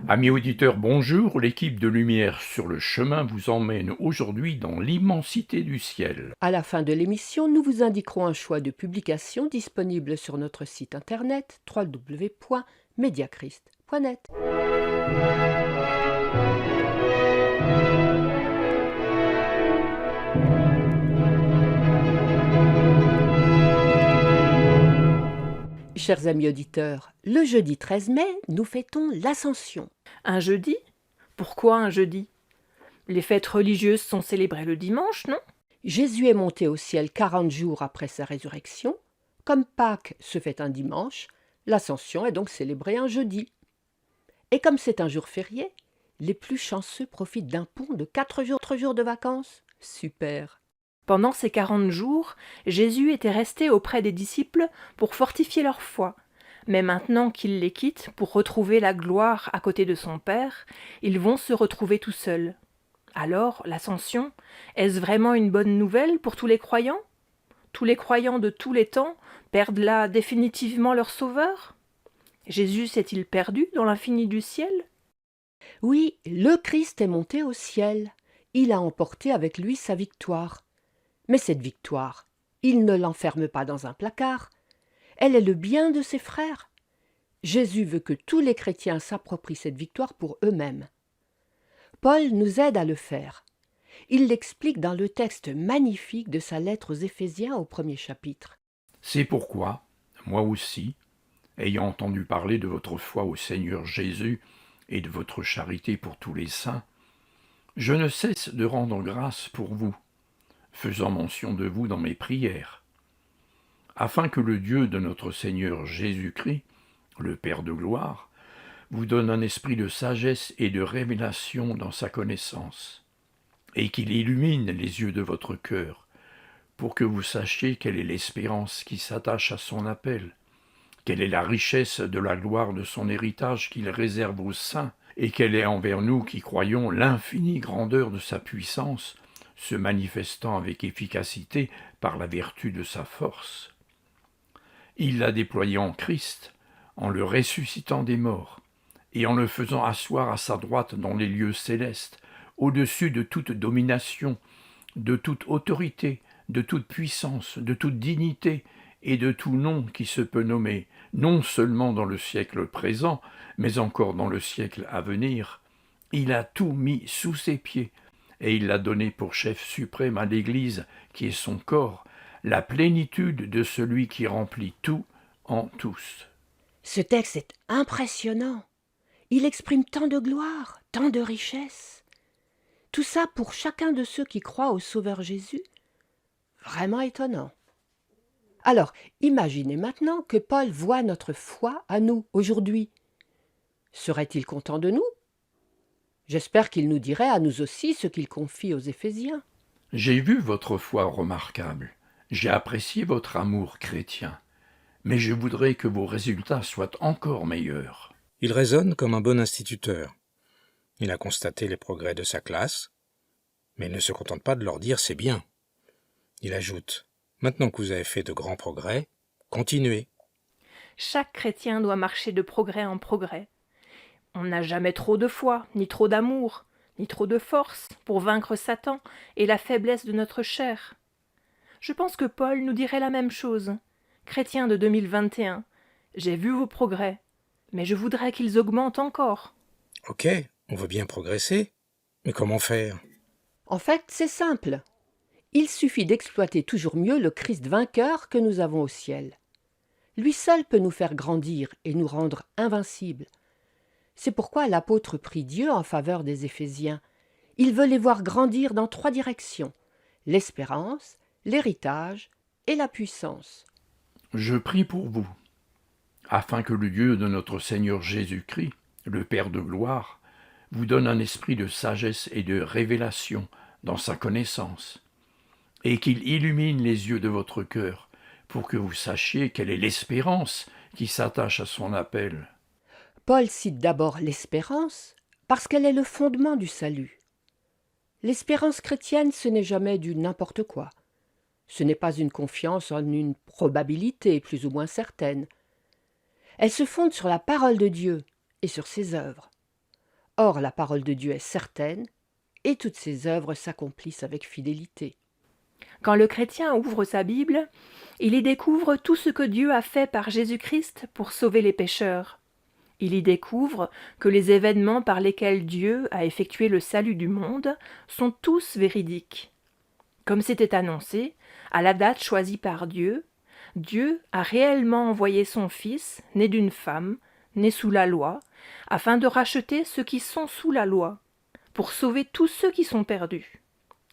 Amis auditeurs, bonjour. L'équipe de Lumière sur le chemin vous emmène aujourd'hui dans l'immensité du ciel. À la fin de l'émission, nous vous indiquerons un choix de publication disponible sur notre site internet www.mediachrist.net. Chers amis auditeurs, le jeudi 13 mai, nous fêtons l'Ascension. Un jeudi? Pourquoi un jeudi? Les fêtes religieuses sont célébrées le dimanche, non? Jésus est monté au ciel 40 jours après sa résurrection. Comme Pâques se fait un dimanche, l'Ascension est donc célébrée un jeudi. Et comme c'est un jour férié, les plus chanceux profitent d'un pont de 4 jours de vacances. Super! Pendant ces 40 jours, Jésus était resté auprès des disciples pour fortifier leur foi. Mais maintenant qu'il les quitte pour retrouver la gloire à côté de son Père, ils vont se retrouver tout seuls. Alors, l'ascension, est-ce vraiment une bonne nouvelle pour tous les croyants? Tous les croyants de tous les temps perdent là définitivement leur Sauveur? Jésus s'est-il perdu dans l'infini du ciel? Oui, le Christ est monté au ciel. Il a emporté avec lui sa victoire. Mais cette victoire, il ne l'enferme pas dans un placard. Elle est le bien de ses frères. Jésus veut que tous les chrétiens s'approprient cette victoire pour eux-mêmes. Paul nous aide à le faire. Il l'explique dans le texte magnifique de sa lettre aux Éphésiens au 1er chapitre. C'est pourquoi, moi aussi, ayant entendu parler de votre foi au Seigneur Jésus et de votre charité pour tous les saints, je ne cesse de rendre grâce pour vous, faisant mention de vous dans mes prières, afin que le Dieu de notre Seigneur Jésus-Christ, le Père de gloire, vous donne un esprit de sagesse et de révélation dans sa connaissance, et qu'il illumine les yeux de votre cœur, pour que vous sachiez quelle est l'espérance qui s'attache à son appel, quelle est la richesse de la gloire de son héritage qu'il réserve aux saints, et quelle est envers nous qui croyons l'infinie grandeur de sa puissance, se manifestant avec efficacité par la vertu de sa force. Il l'a déployé en Christ, en le ressuscitant des morts, et en le faisant asseoir à sa droite dans les lieux célestes, au-dessus de toute domination, de toute autorité, de toute puissance, de toute dignité, et de tout nom qui se peut nommer, non seulement dans le siècle présent, mais encore dans le siècle à venir. Il a tout mis sous ses pieds, et il l'a donné pour chef suprême à l'Église, qui est son corps, la plénitude de celui qui remplit tout en tous. Ce texte est impressionnant. Il exprime tant de gloire, tant de richesse. Tout ça pour chacun de ceux qui croient au Sauveur Jésus. Vraiment étonnant. Alors, imaginez maintenant que Paul voit notre foi à nous, aujourd'hui. Serait-il content de nous? J'espère qu'il nous dirait à nous aussi ce qu'il confie aux Éphésiens. J'ai vu votre foi remarquable, j'ai apprécié votre amour chrétien, mais je voudrais que vos résultats soient encore meilleurs. Il raisonne comme un bon instituteur. Il a constaté les progrès de sa classe, mais il ne se contente pas de leur dire « c'est bien ». Il ajoute « maintenant que vous avez fait de grands progrès, continuez ». Chaque chrétien doit marcher de progrès en progrès. On n'a jamais trop de foi, ni trop d'amour, ni trop de force pour vaincre Satan et la faiblesse de notre chair. Je pense que Paul nous dirait la même chose. Chrétien de 2021, j'ai vu vos progrès, mais je voudrais qu'ils augmentent encore. Ok, on veut bien progresser, mais comment faire? En fait, c'est simple. Il suffit d'exploiter toujours mieux le Christ vainqueur que nous avons au ciel. Lui seul peut nous faire grandir et nous rendre invincibles. C'est pourquoi l'apôtre prie Dieu en faveur des Éphésiens. Il veut les voir grandir dans 3 directions, l'espérance, l'héritage et la puissance. Je prie pour vous, afin que le Dieu de notre Seigneur Jésus-Christ, le Père de gloire, vous donne un esprit de sagesse et de révélation dans sa connaissance, et qu'il illumine les yeux de votre cœur, pour que vous sachiez quelle est l'espérance qui s'attache à son appel. Paul cite d'abord l'espérance parce qu'elle est le fondement du salut. L'espérance chrétienne, ce n'est jamais du n'importe quoi. Ce n'est pas une confiance en une probabilité plus ou moins certaine. Elle se fonde sur la parole de Dieu et sur ses œuvres. Or la parole de Dieu est certaine, et toutes ses œuvres s'accomplissent avec fidélité. Quand le chrétien ouvre sa Bible, il y découvre tout ce que Dieu a fait par Jésus-Christ pour sauver les pécheurs. Il y découvre que les événements par lesquels Dieu a effectué le salut du monde sont tous véridiques. Comme c'était annoncé, à la date choisie par Dieu, Dieu a réellement envoyé son Fils, né d'une femme, né sous la loi, afin de racheter ceux qui sont sous la loi, pour sauver tous ceux qui sont perdus.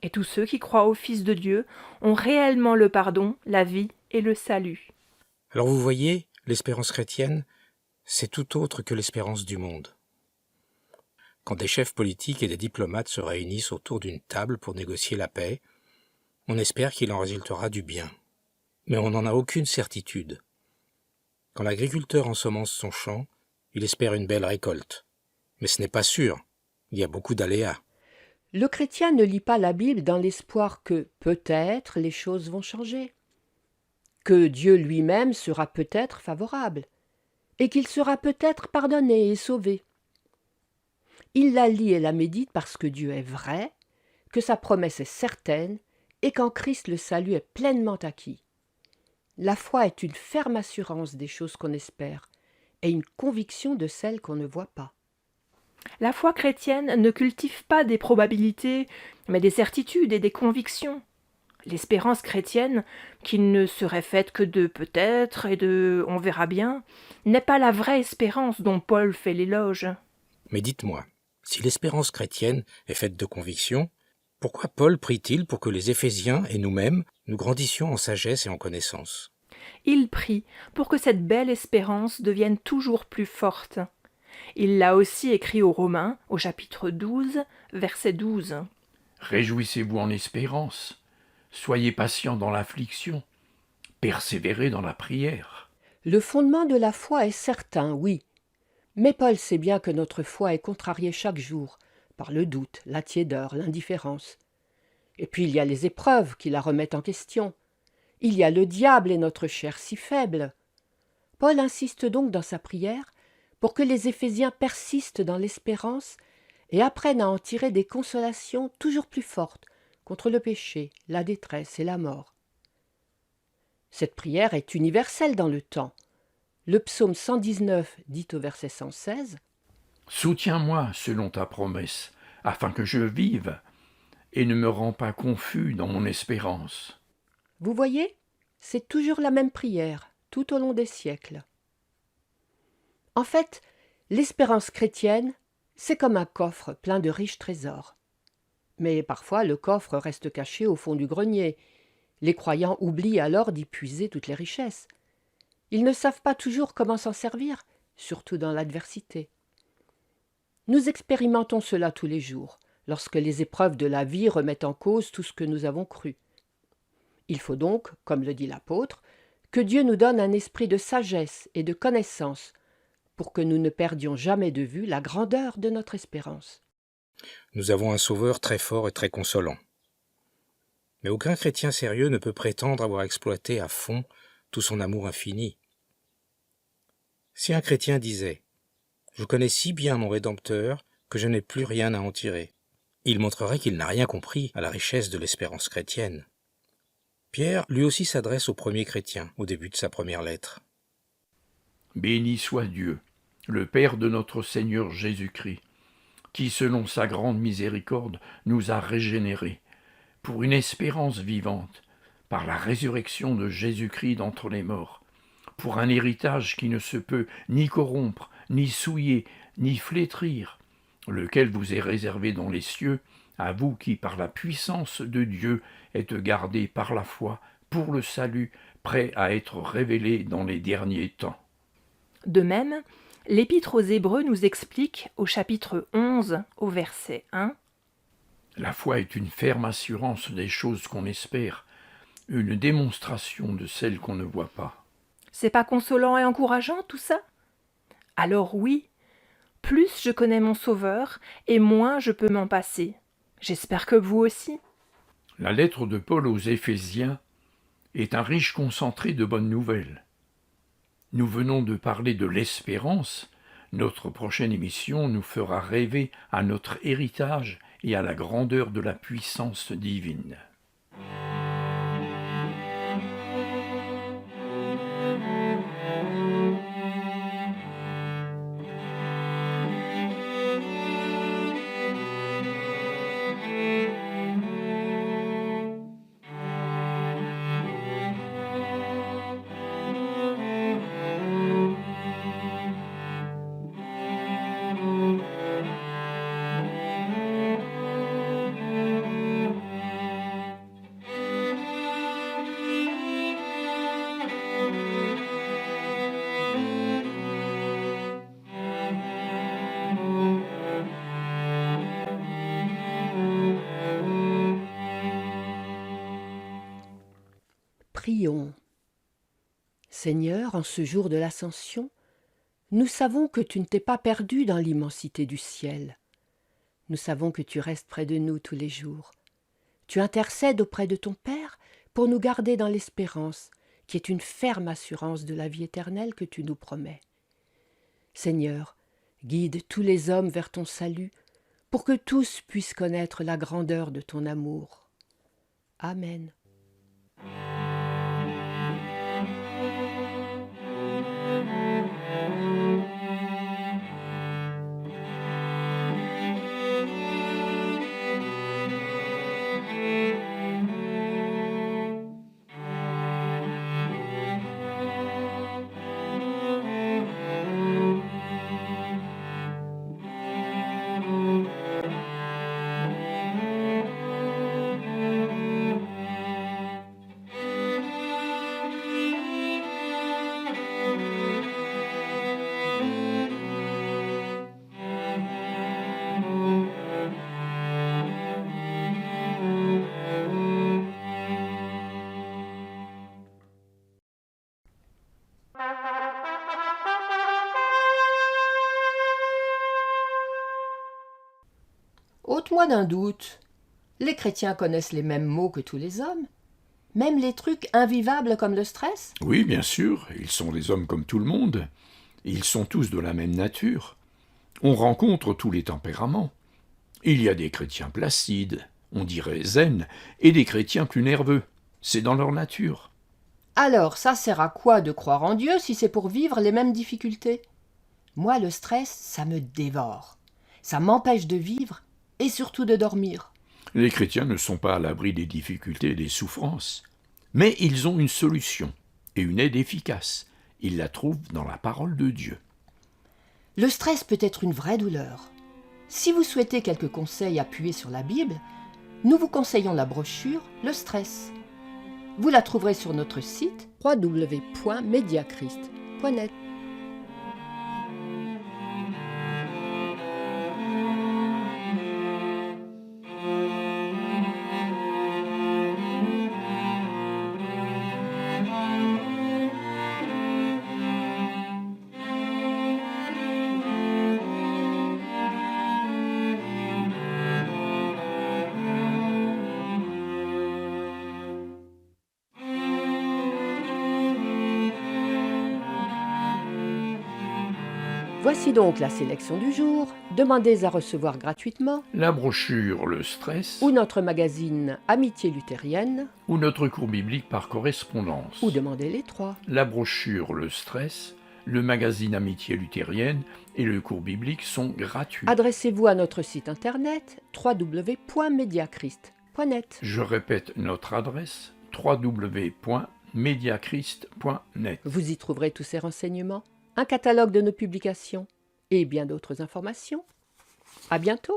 Et tous ceux qui croient au Fils de Dieu ont réellement le pardon, la vie et le salut. Alors vous voyez, l'espérance chrétienne, c'est tout autre que l'espérance du monde. Quand des chefs politiques et des diplomates se réunissent autour d'une table pour négocier la paix, on espère qu'il en résultera du bien. Mais on n'en a aucune certitude. Quand l'agriculteur ensemence son champ, il espère une belle récolte. Mais ce n'est pas sûr, il y a beaucoup d'aléas. Le chrétien ne lit pas la Bible dans l'espoir que, peut-être, les choses vont changer, que Dieu lui-même sera peut-être favorable, et qu'il sera peut-être pardonné et sauvé. Il la lit et la médite parce que Dieu est vrai, que sa promesse est certaine, et qu'en Christ le salut est pleinement acquis. La foi est une ferme assurance des choses qu'on espère, et une conviction de celles qu'on ne voit pas. La foi chrétienne ne cultive pas des probabilités, mais des certitudes et des convictions. L'espérance chrétienne, qui ne serait faite que de peut-être et de on verra bien, n'est pas la vraie espérance dont Paul fait l'éloge. Mais dites-moi, si l'espérance chrétienne est faite de convictions, pourquoi Paul prie-t-il pour que les Éphésiens et nous-mêmes, nous grandissions en sagesse et en connaissance ? Il prie pour que cette belle espérance devienne toujours plus forte. Il l'a aussi écrit aux Romains, au chapitre 12, verset 12. Réjouissez-vous en espérance, soyez patients dans l'affliction, persévérez dans la prière. Le fondement de la foi est certain, oui, mais Paul sait bien que notre foi est contrariée chaque jour par le doute, la tiédeur, l'indifférence. Et puis il y a les épreuves qui la remettent en question. Il y a le diable et notre chair si faible. Paul insiste donc dans sa prière pour que les Éphésiens persistent dans l'espérance et apprennent à en tirer des consolations toujours plus fortes contre le péché, la détresse et la mort. Cette prière est universelle dans le temps. Le psaume 119 dit au verset 116 « Soutiens-moi selon ta promesse, afin que je vive, et ne me rends pas confus dans mon espérance. » Vous voyez, c'est toujours la même prière, tout au long des siècles. En fait, l'espérance chrétienne, c'est comme un coffre plein de riches trésors. Mais parfois, le coffre reste caché au fond du grenier. Les croyants oublient alors d'y puiser toutes les richesses. Ils ne savent pas toujours comment s'en servir, surtout dans l'adversité. Nous expérimentons cela tous les jours, lorsque les épreuves de la vie remettent en cause tout ce que nous avons cru. Il faut donc, comme le dit l'apôtre, que Dieu nous donne un esprit de sagesse et de connaissance pour que nous ne perdions jamais de vue la grandeur de notre espérance. Nous avons un Sauveur très fort et très consolant. Mais aucun chrétien sérieux ne peut prétendre avoir exploité à fond tout son amour infini. Si un chrétien disait « Je connais si bien mon Rédempteur que je n'ai plus rien à en tirer », il montrerait qu'il n'a rien compris à la richesse de l'espérance chrétienne. Pierre, lui aussi, s'adresse aux premiers chrétiens au début de sa première lettre. « Béni soit Dieu, le Père de notre Seigneur Jésus-Christ, qui, selon sa grande miséricorde, nous a régénérés, pour une espérance vivante, par la résurrection de Jésus-Christ d'entre les morts, pour un héritage qui ne se peut ni corrompre, ni souiller, ni flétrir, lequel vous est réservé dans les cieux, à vous qui, par la puissance de Dieu, êtes gardés par la foi pour le salut, prêt à être révélé dans les derniers temps. » De même, l'Épître aux Hébreux nous explique, au chapitre 11, au verset 1, « La foi est une ferme assurance des choses qu'on espère, une démonstration de celles qu'on ne voit pas. » C'est pas consolant et encourageant tout ça ? Alors oui, plus je connais mon Sauveur, et moins je peux m'en passer. J'espère que vous aussi. La lettre de Paul aux Éphésiens est un riche concentré de bonnes nouvelles. Nous venons de parler de l'espérance, Notre prochaine émission nous fera rêver à notre héritage et à la grandeur de la puissance divine. Prions. Seigneur, en ce jour de l'Ascension, nous savons que tu ne t'es pas perdu dans l'immensité du ciel. Nous savons que tu restes près de nous tous les jours. Tu intercèdes auprès de ton Père pour nous garder dans l'espérance, qui est une ferme assurance de la vie éternelle que tu nous promets. Seigneur, guide tous les hommes vers ton salut, pour que tous puissent connaître la grandeur de ton amour. Amen. Ôte-moi d'un doute. Les chrétiens connaissent les mêmes mots que tous les hommes, même les trucs invivables comme le stress. Oui, bien sûr, ils sont des hommes comme tout le monde. Ils sont tous de la même nature. On rencontre tous les tempéraments. Il y a des chrétiens placides, on dirait zen, et des chrétiens plus nerveux. C'est dans leur nature. Alors, ça sert à quoi de croire en Dieu si c'est pour vivre les mêmes difficultés? Moi, le stress, ça me dévore. Ça m'empêche de vivre et surtout de dormir. Les chrétiens ne sont pas à l'abri des difficultés et des souffrances. Mais ils ont une solution et une aide efficace. Ils la trouvent dans la parole de Dieu. Le stress peut être une vraie douleur. Si vous souhaitez quelques conseils appuyés sur la Bible, nous vous conseillons la brochure « Le stress ». Vous la trouverez sur notre site www.mediachrist.net. Voici donc la sélection du jour. Demandez à recevoir gratuitement La brochure Le Stress ou notre magazine Amitié luthérienne ou notre cours biblique par correspondance. ou demandez les trois. La brochure Le Stress, le magazine Amitié luthérienne et le cours biblique sont gratuits. Adressez-vous à notre site internet www.mediachrist.net. Je répète notre adresse www.mediachrist.net. Vous y trouverez tous ces renseignements, un catalogue de nos publications et bien d'autres informations. À bientôt!